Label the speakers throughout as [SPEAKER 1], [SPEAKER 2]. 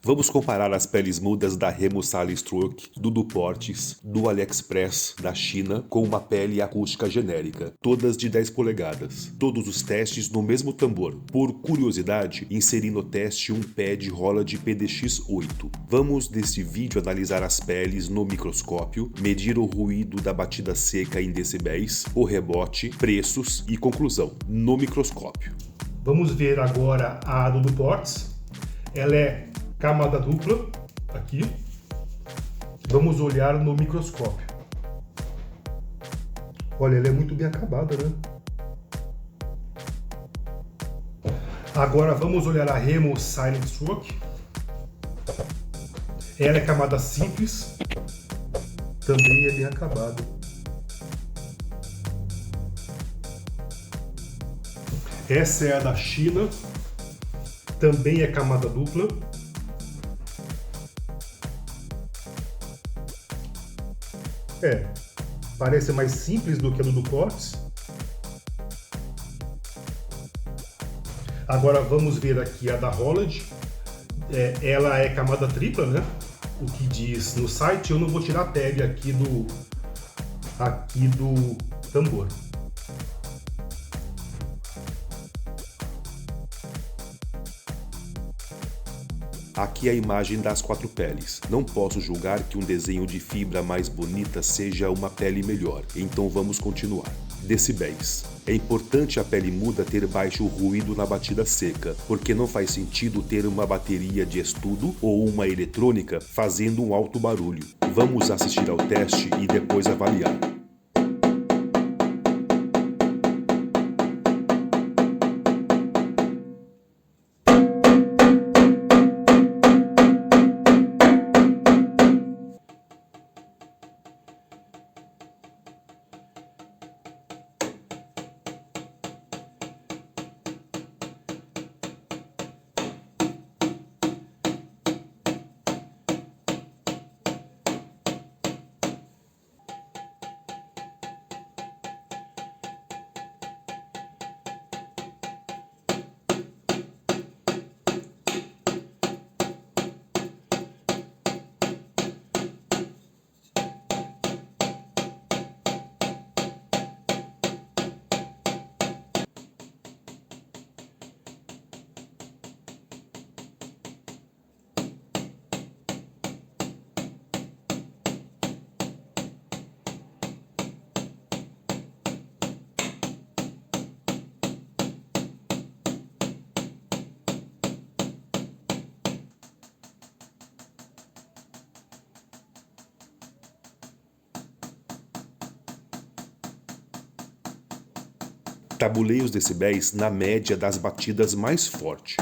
[SPEAKER 1] Vamos comparar as peles mudas da Remo Silent-Stroke, do Duportes, do AliExpress da China com uma pele acústica genérica, todas de 10 polegadas. Todos os testes no mesmo tambor. Por curiosidade, inseri no teste um pad Roland PDX-8. Vamos neste vídeo analisar as peles no microscópio, medir o ruído da batida seca em decibéis, o rebote, preços e conclusão no microscópio.
[SPEAKER 2] Vamos ver agora a do Duportes. Ela é camada dupla, aqui. Vamos olhar no microscópio. Olha, ela é muito bem acabada, né? Agora vamos olhar a Remo Silent-Stroke. Ela é camada simples, também é bem acabada. Essa é a da China, também é camada dupla. Parece mais simples do que a do Duportes. Agora vamos ver aqui a da Roland. Ela é camada tripla, né? O que diz no site. Eu não vou tirar a pele aqui do tambor.
[SPEAKER 1] Aqui é a imagem das 4 peles. Não posso julgar que um desenho de fibra mais bonita seja uma pele melhor, então vamos continuar. Decibéis. É importante a pele muda ter baixo ruído na batida seca, porque não faz sentido ter uma bateria de estudo ou uma eletrônica fazendo um alto barulho. Vamos assistir ao teste e depois avaliar. Tabulei os decibéis na média das batidas mais fortes.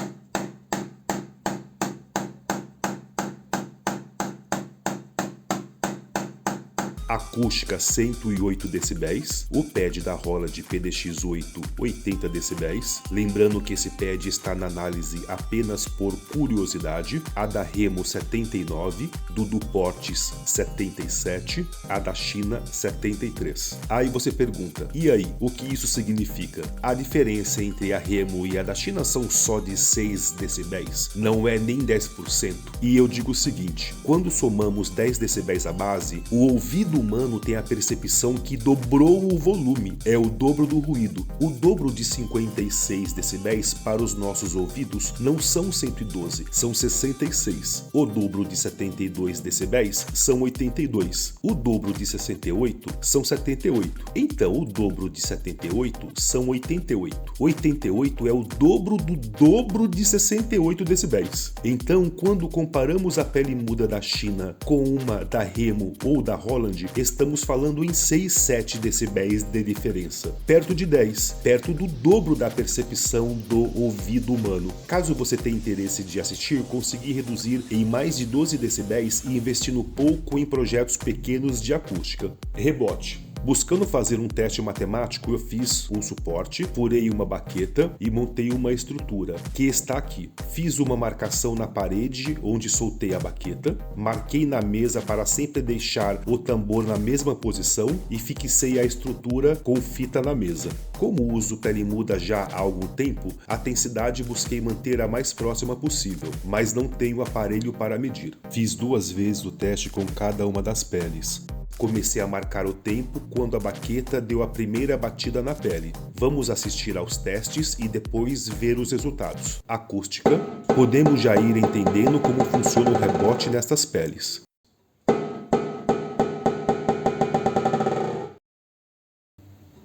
[SPEAKER 1] Acústica 108 decibéis, o pad da Roland PDX-8 80 decibéis, lembrando que esse pad está na análise apenas por curiosidade, a da Remo 79, do Duportes 77, a da China 73. Aí você pergunta, e aí, o que isso significa? A diferença entre a Remo e a da China são só de 6 decibéis, não é nem 10%. E eu digo o seguinte, quando somamos 10 decibéis à base, o ouvido humano tem a percepção que dobrou o volume, é o dobro do ruído. O dobro de 56 decibéis para os nossos ouvidos não são 112, são 66. O dobro de 72 decibéis são 82. O dobro de 68 são 78. Então o dobro de 78 são 88. 88 é o dobro do dobro de 68 decibéis. Então, quando comparamos a pele muda da China com uma da Remo ou da Roland, estamos falando em 6, 7 decibéis de diferença. Perto de 10, perto do dobro da percepção do ouvido humano. Caso você tenha interesse de assistir, consegui reduzir em mais de 12 decibéis e investindo pouco em projetos pequenos de acústica. Rebote. Buscando fazer um teste matemático, eu fiz um suporte, furei uma baqueta e montei uma estrutura, que está aqui. Fiz uma marcação na parede onde soltei a baqueta, marquei na mesa para sempre deixar o tambor na mesma posição e fixei a estrutura com fita na mesa. Como uso pele muda já há algum tempo, a densidade busquei manter a mais próxima possível, mas não tenho aparelho para medir. Fiz 2 vezes o teste com cada uma das peles. Comecei a marcar o tempo quando a baqueta deu a primeira batida na pele. Vamos assistir aos testes e depois ver os resultados. Acústica. Podemos já ir entendendo como funciona o rebote nestas peles.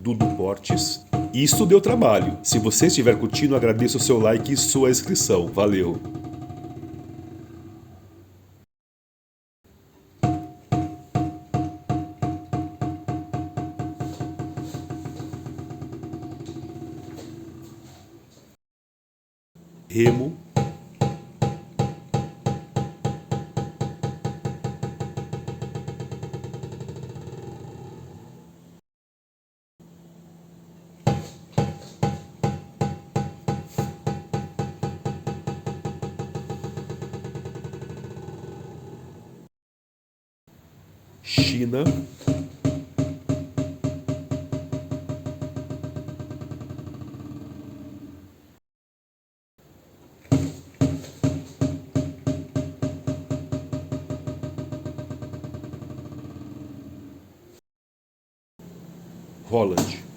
[SPEAKER 1] Dudu Portes. Isso deu trabalho. Se você estiver curtindo, agradeço o seu like e sua inscrição. Valeu! Remo. China. Holland.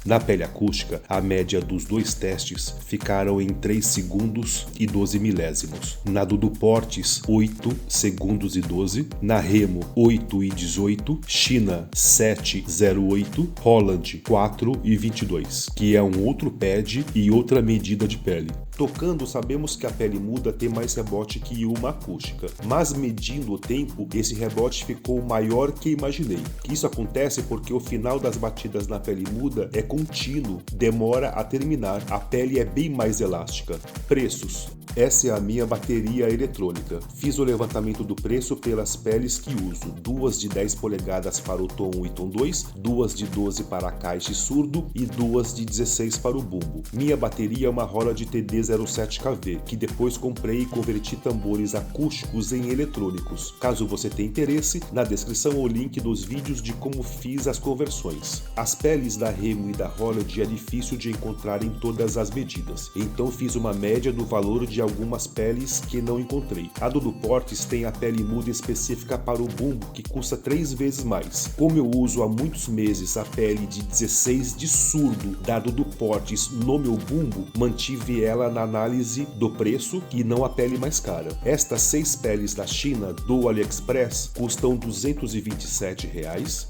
[SPEAKER 1] Na pele acústica, a média dos 2 testes ficaram em 3 segundos e 12 milésimos. Na Dudu Portes, 8 segundos e 12. Na Remo, 8 e 18. China, 7,08. Holland, 4 e 22, que é um outro pad e outra medida de pele. Tocando, sabemos que a pele muda tem mais rebote que uma acústica, mas medindo o tempo, esse rebote ficou maior que imaginei. Isso acontece porque o final das batidas na pele muda é contínuo, demora a terminar, a pele é bem mais elástica. Preços. Essa é a minha bateria eletrônica. Fiz o levantamento do preço pelas peles que uso. 2 de 10 polegadas para o tom 1 e tom 2, 2 de 12 para a caixa e surdo e 2 de 16 para o bumbo. Minha bateria é uma Roland TD07KV, que depois comprei e converti tambores acústicos em eletrônicos. Caso você tenha interesse, na descrição o link dos vídeos de como fiz as conversões. As peles da Remo e da Roland é difícil de encontrar em todas as medidas, então fiz uma média do valor de algumas peles que não encontrei. A Dudu Portes tem a pele muda específica para o bumbo, que custa 3 vezes mais. Como eu uso há muitos meses a pele de 16 de surdo da Dudu Portes no meu bumbo, mantive ela na análise do preço e não a pele mais cara. Estas 6 peles da China do AliExpress custam R$ 227,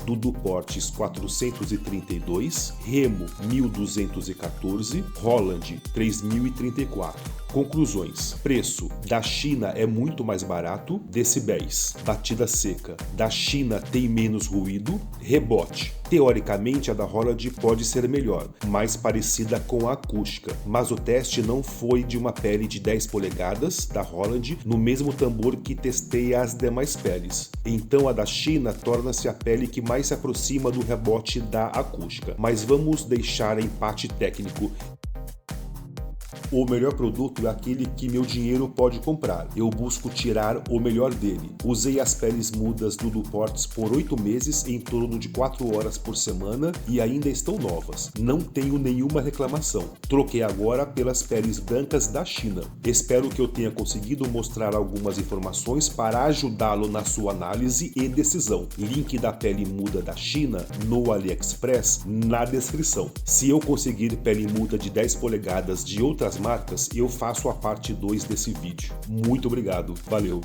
[SPEAKER 1] Dudu Portes 432, Remo 1.214, Holland 3.034. Conclusões. Preço. Da China é muito mais barato. Decibéis. Batida seca. Da China tem menos ruído. Rebote. Teoricamente, a da Roland pode ser melhor, mais parecida com a acústica, mas o teste não foi de uma pele de 10 polegadas da Roland no mesmo tambor que testei as demais peles. Então a da China torna-se a pele que mais se aproxima do rebote da acústica, mas vamos deixar empate técnico. O melhor produto é aquele que meu dinheiro pode comprar. Eu busco tirar o melhor dele. Usei as peles mudas do Dudu Portes por 8 meses, em torno de 4 horas por semana, e ainda estão novas. Não tenho nenhuma reclamação. Troquei agora pelas peles brancas da China. Espero que eu tenha conseguido mostrar algumas informações para ajudá-lo na sua análise e decisão. Link da pele muda da China no AliExpress na descrição. Se eu conseguir pele muda de 10 polegadas de outras marcas, eu faço a parte 2 desse vídeo. Muito obrigado, valeu!